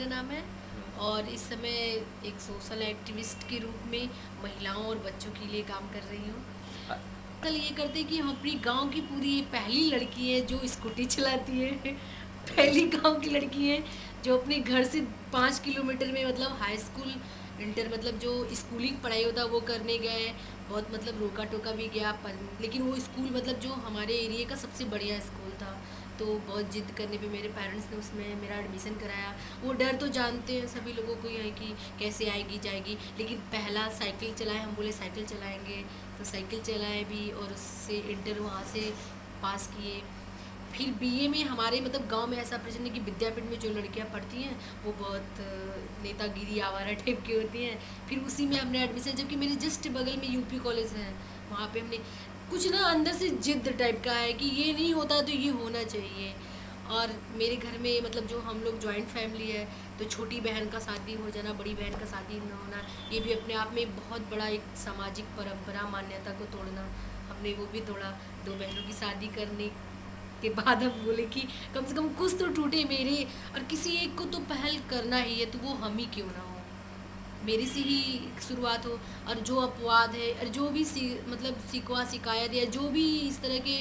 मेरा नाम है और इस समय एक सोशल एक्टिविस्ट के रूप में महिलाओं और बच्चों के लिए काम कर रही हूँ। अ- कल ये करते हैं कि हम अपनी गांव की पूरी पहली लड़की है जो स्कूटी चलाती है पहली गांव की लड़की है जो अपने घर से 5 किलोमीटर में मतलब हाई स्कूल इंटर मतलब जो स्कूलिंग पढ़ाई होता है वो करने गए। बहुत मतलब रोका टोका भी गया पर लेकिन वो स्कूल मतलब जो हमारे एरिया का सबसे बढ़िया स्कूल था। तो बहुत जिद करने पे मेरे पेरेंट्स ने उसमें मेरा एडमिशन कराया। वो डर तो जानते हैं सभी लोगों को ही है कि कैसे आएगी जाएगी, लेकिन पहला साइकिल चलाए, हम बोले साइकिल चलाएंगे तो साइकिल चलाए भी और उससे इंटर वहाँ से पास किए। फिर बीए में हमारे मतलब गांव में ऐसा प्रचलन है कि विद्यापीठ में जो लड़कियां पढ़ती हैं वो बहुत नेतागिरी आवारा टाइप की होती हैं। फिर उसी में हमने एडमिशन, जबकि मेरे जस्ट बगल में यूपी कॉलेज है, वहाँ पे हमने कुछ ना अंदर से जिद टाइप का है कि ये नहीं होता तो ये होना चाहिए। और मेरे घर में मतलब जो हम लोग जॉइंट फैमिली है तो छोटी बहन का शादी हो जाना, बड़ी बहन का शादी न होना, ये भी अपने आप में एक बहुत बड़ा एक सामाजिक परंपरा मान्यता को तोड़ना। हमने वो भी तोड़ा। दो बहनों की शादी करने के बाद हम बोले कि कम से कम कुछ तो टूटे मेरे, और किसी एक को तो पहल करना ही है तो वो हम ही क्यों ना हो, मेरे से ही शुरुआत हो। और जो अपवाद है और जो भी मतलब शिकवा शिकायत या जो भी इस तरह के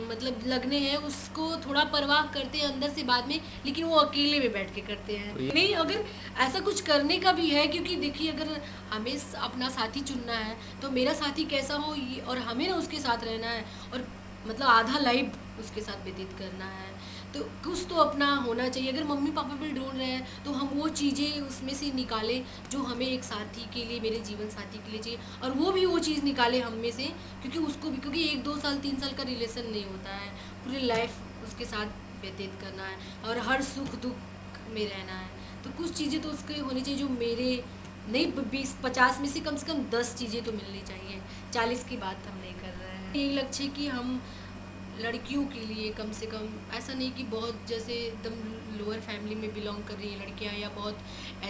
मतलब लगने हैं उसको थोड़ा परवाह करते हैं अंदर से बाद में, लेकिन वो अकेले में बैठ के करते हैं। तो ये नहीं, अगर ऐसा कुछ करने का भी है, क्योंकि देखिए अगर हमें अपना साथी चुनना है तो मेरा साथी कैसा हो और हमें ना उसके साथ रहना है और मतलब आधा लाइफ उसके साथ व्यतीत करना है, तो कुछ तो अपना होना चाहिए। अगर मम्मी पापा भी ढूंढ रहे हैं तो हम वो चीज़ें उसमें से निकालें जो हमें एक साथी के लिए, मेरे जीवन साथी के लिए चाहिए, और वो भी वो चीज़ निकाले हम में से, क्योंकि उसको भी, क्योंकि 1 2 साल 3 साल का रिलेशन नहीं होता है, पूरी लाइफ उसके साथ व्यतीत करना है और हर सुख दुख में रहना है। तो कुछ चीज़ें तो उसके होनी चाहिए जो मेरे नहीं, 20 50 में से कम 10 चीज़ें तो मिलनी चाहिए। 40 की बात हम नहीं कर रहे हैं। यही लक्ष्य है कि हम लड़कियों के लिए कम से कम, ऐसा नहीं कि बहुत जैसे एकदम लोअर फैमिली में बिलोंग कर रही हैं लड़कियां या बहुत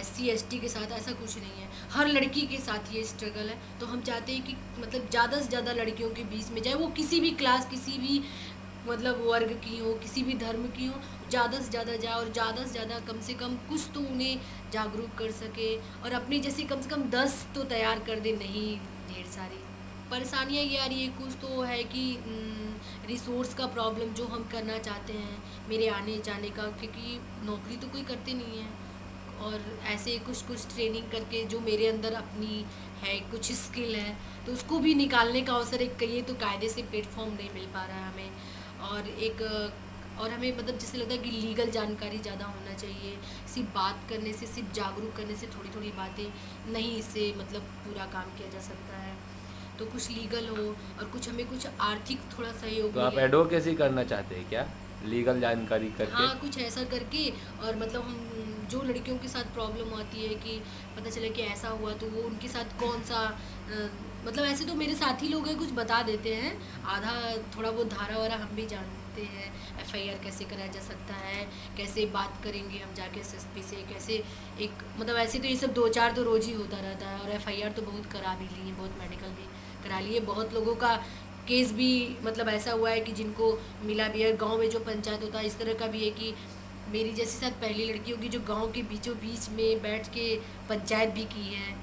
SC ST के साथ, ऐसा कुछ नहीं है। हर लड़की के साथ ये स्ट्रगल है। तो हम चाहते हैं कि मतलब ज़्यादा से ज़्यादा लड़कियों के बीच में, चाहे वो किसी भी क्लास, किसी भी मतलब वर्ग की हो, किसी भी धर्म की हो, ज़्यादा से ज़्यादा जाए और ज़्यादा से ज़्यादा कम से कम कुछ तो उन्हें जागरूक कर सके, और अपनी जैसे कम से कम 10 तो तैयार कर दे, नहीं ढेर सारी परेशानियाँ ये आ रही है। कुछ तो है कि रिसोर्स का प्रॉब्लम जो हम करना चाहते हैं मेरे आने जाने का, क्योंकि नौकरी तो कोई करते नहीं है, और ऐसे कुछ कुछ ट्रेनिंग करके जो मेरे अंदर अपनी है कुछ स्किल है तो उसको भी निकालने का अवसर एक कहिए तो कायदे से प्लेटफॉर्म नहीं मिल पा रहा है हमें। और एक और हमें मतलब जैसे लगता है कि लीगल जानकारी ज़्यादा होना चाहिए। सिर्फ बात करने से, सिर्फ जागरूक करने से थोड़ी थोड़ी बातें नहीं, इससे मतलब पूरा काम किया जा सकता है। तो कुछ लीगल हो और कुछ हमें कुछ आर्थिक थोड़ा सहयोग तो आप मिले। एडवोकेसी करना चाहते हैं क्या, लीगल जानकारी करके? हाँ, कुछ ऐसा करके, और मतलब हम जो लड़कियों के साथ प्रॉब्लम आती है कि पता चले कि ऐसा हुआ तो वो उनके साथ कौन सा मतलब ऐसे तो मेरे साथी लोग हैं कुछ बता देते हैं, आधा थोड़ा बहुत धारा वारा हम भी जानते हैं। FIR कैसे कराया जा सकता है, कैसे बात करेंगे हम जाके SSP से, कैसे एक मतलब ऐसे तो ये सब 2 4 तो रोज़ ही होता रहता है, और FIR तो बहुत करा भी ली है, बहुत मेडिकल भी करा लिए, बहुत लोगों का केस भी मतलब ऐसा हुआ है कि जिनको मिला भी है। गांव में जो पंचायत होता है इस तरह का भी है कि मेरी जैसी साथ पहली लड़की होगी जो गांव के बीचों बीच में बैठ के पंचायत भी की है,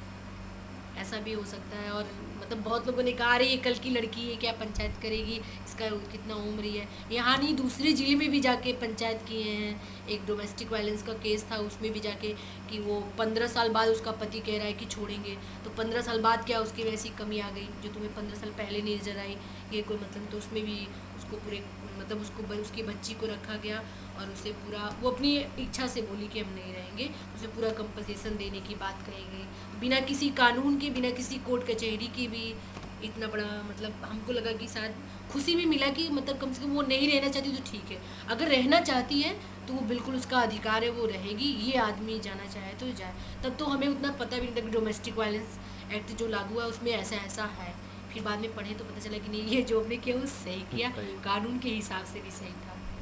ऐसा भी हो सकता है। और मतलब बहुत लोगों ने कहा अरे ये कल की लड़की है क्या पंचायत करेगी, इसका कितना उम्र ही है। यहाँ नहीं, दूसरे ज़िले में भी जाके पंचायत किए हैं। एक डोमेस्टिक वायलेंस का केस था, उसमें भी जाके कि वो 15 साल बाद उसका पति कह रहा है कि छोड़ेंगे, तो 15 साल बाद क्या उसकी वैसी कमी आ गई जो तुम्हें 15 साल पहले नहीं नजर आई, ये कोई मतलब। तो उसमें भी उसको पूरे मतलब उसको उसकी बच्ची को रखा गया और उसे पूरा, वो अपनी इच्छा से बोली कि हम नहीं रहेंगे, उसे पूरा कंपनसेशन देने की बात कही गई, बिना किसी कानून के, बिना किसी कोर्ट कचहरी के भी। इतना बड़ा मतलब हमको लगा कि शायद खुशी भी मिला कि मतलब कम से कम वो नहीं रहना चाहती तो ठीक है, अगर रहना चाहती है तो वो बिल्कुल उसका अधिकार है, वो रहेगी। ये आदमी जाना चाहे तो जाए। तब तो हमें उतना पता भी नहीं था कि डोमेस्टिक वायलेंस एक्ट जो लागू है उसमें ऐसा ऐसा है। फिर बाद में पढ़े तो पता चला कि नहीं, ये जो हमने किया वो सही किया, सही। कानून के हिसाब से भी सही था।